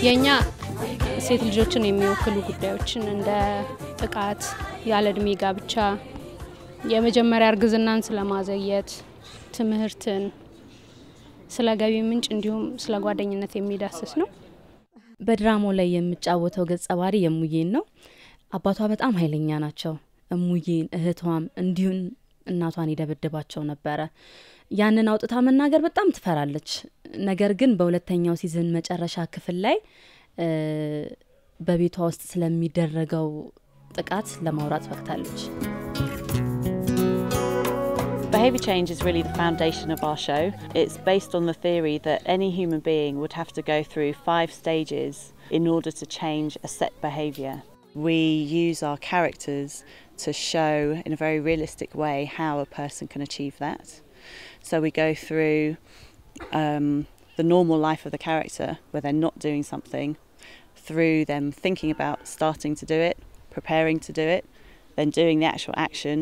የኛ ሴት ልጆችን የሚወክሉ ጉዳዮችን እንደ ጥቃት ያለ እድሜ ጋብቻ የመጀመሪያ እርግዝናን ስለማዘየት ትምህርትን ስለ ገቢ ምንጭ እንዲሁም ስለ ጓደኝነት የሚዳስስ ነው በድራማው ላይ የሚጫወተው ገጸ ባህሪ የሙዬን ነው አባቷ በጣም ኃይለኛ ናቸው እሙዬን እህቷም እንዲሁም እናቷን ይደበደባቸው ነበር ያንን አውጥታ መናገር በጣም ትፈራለች ነገር ግን በሁለተኛው ሲዝን መጨረሻ ክፍል ላይ በቤቷ ውስጥ ስለሚደረገው ጥቃት ለማውራት ፈቅታለች Behaviour change is really the foundation of our show. It's based on the theory that any human being would have to go through 5 stages in order to change a set behaviour. We use our characters to show in a very realistic way how a person can achieve that. So we go through the normal life of the character where they're not doing something, through them thinking about starting to do it, preparing to do it, then doing the actual action,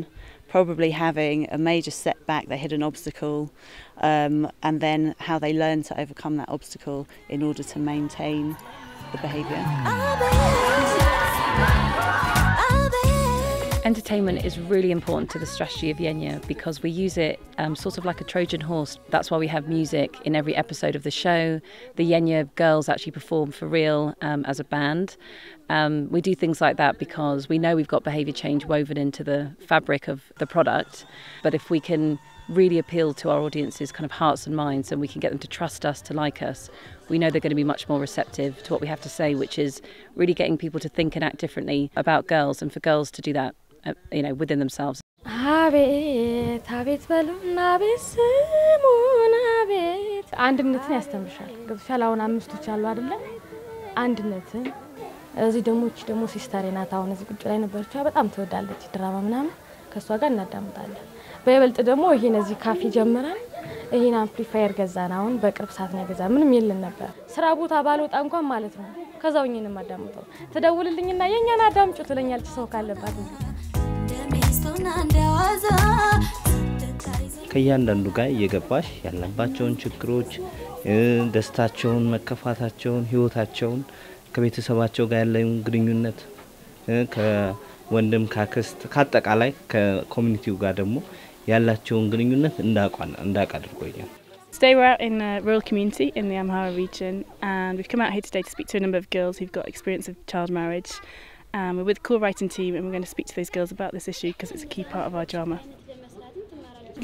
probably having a major setback, they hit an obstacle, and then how they learn to overcome that obstacle in order to maintain the behaviour. Entertainment is really important to the strategy of Yegna because we use it sort of like a Trojan horse. That's why we have music in every episode of the show. The Yegna girls actually perform for real as a band. We do things like that because we know we've got behaviour change woven into the fabric of the product. But if we can really appeal to our audience's kind of hearts and minds and we can get them to trust us, to like us, we know they're going to be much more receptive to what we have to say, which is really getting people to think and act differently about girls and for girls to do that. You know, within themselves. አንድነትን ያስተምርሻል ገብሻል አሁን አምስቶች አሉ አይደለ አንድነትን እዚህ ደሞ ሲስተር ናት አሁን እዚህ ቁጭ ላይ ነበርቻ በጣም ተወዳለች ድራማ ምናምን ከሷ ጋር እናዳምጣለን በይበልጥ ደሞ ይሄን እዚህ ካፌ ጀምረን ይሄን አምፕሊፋየር ገዛን አሁን በቅርብ ሰዓት ነው ገዛ ምንም የለን ነበር ስራ ቦታ ባልወጣ እንኳን ማለት ነው ከዛውኝንም ማዳምጠው ተደውልልኝና የኛን አዳምጩ ትለኛለች ሰው ካለባት ከያንዳንዱ ጋር እየገባሽ ያለባቸውን ችግሮች ደስታቸውን መከፋታቸውን ህይወታቸውን ከቤተሰባቸው ጋር ያለውን ግንኙነት ከወንድም ካክስት ካጠቃላይ ከኮሚኒቲው ጋር ደግሞ ያላቸውን ግንኙነት እንዳውቅ አድርጎኛል Today we're out in a rural community in the Amhara region and we've come out here today to speak to a number of girls who've got experience of child marriage. We're with the Cool Writing team and we're going to speak to those girls about this issue because it's a key part of our drama.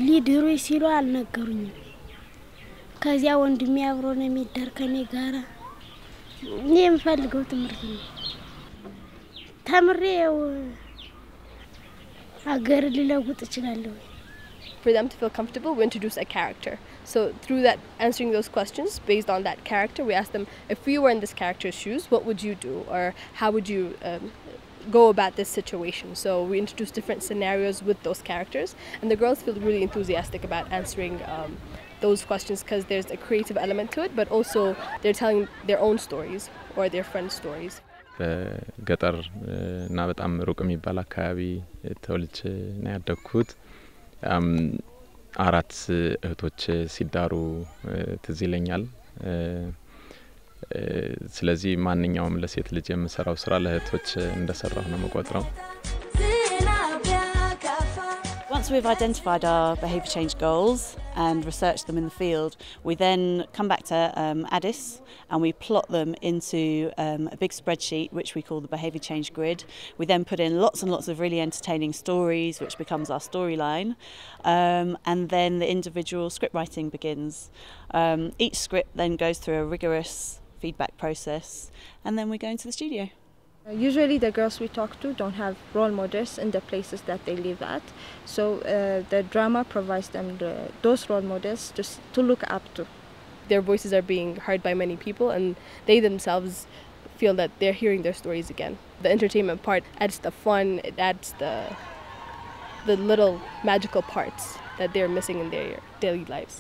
ሊድሩ ሲሉ አልነገሩኝም ከዚያ ወንድሜ አብሮ ነው የሚደር ከኔ ጋራ እኔም ፈልገው ትምርት ነው ተምሬው አገር ሊለውጥ ይችላል For them to feel comfortable, we introduce a character. So through that, answering those questions based on that character, we ask them, if you were in this character's shoes, what would you do? Or how would you go about this situation? So we introduce different scenarios with those characters. And the girls feel really enthusiastic about answering those questions because there's a creative element to it, but also they're telling their own stories or their friends' stories. ገጠር እና በጣም ሩቅ የሚባል አካባቢ ተወልጄ ነው ያደግኩት አራት እህቶች ሲዳሩ ትዝ ይለኛል ስለዚህ ማንኛውም ለሴት ልጅ የምሰራው ስራ ለእህቶች እንደሰራው ነው መቆጥረው Once we've identified our behaviour change goals and researched them in the field, we then come back to Addis and we plot them into a big spreadsheet which we call the behaviour change grid. We then put in lots and lots of really entertaining stories which becomes our storyline and then the individual script writing begins. Each script then goes through a rigorous feedback process and then we go into the studio. Usually the girls we talk to don't have role models in the places that they live at, so the drama provides them those role models to look up to. Their voices are being heard by many people and they themselves feel that they're hearing their stories again. The entertainment part adds the fun, it adds the little magical parts that they're missing in their daily lives.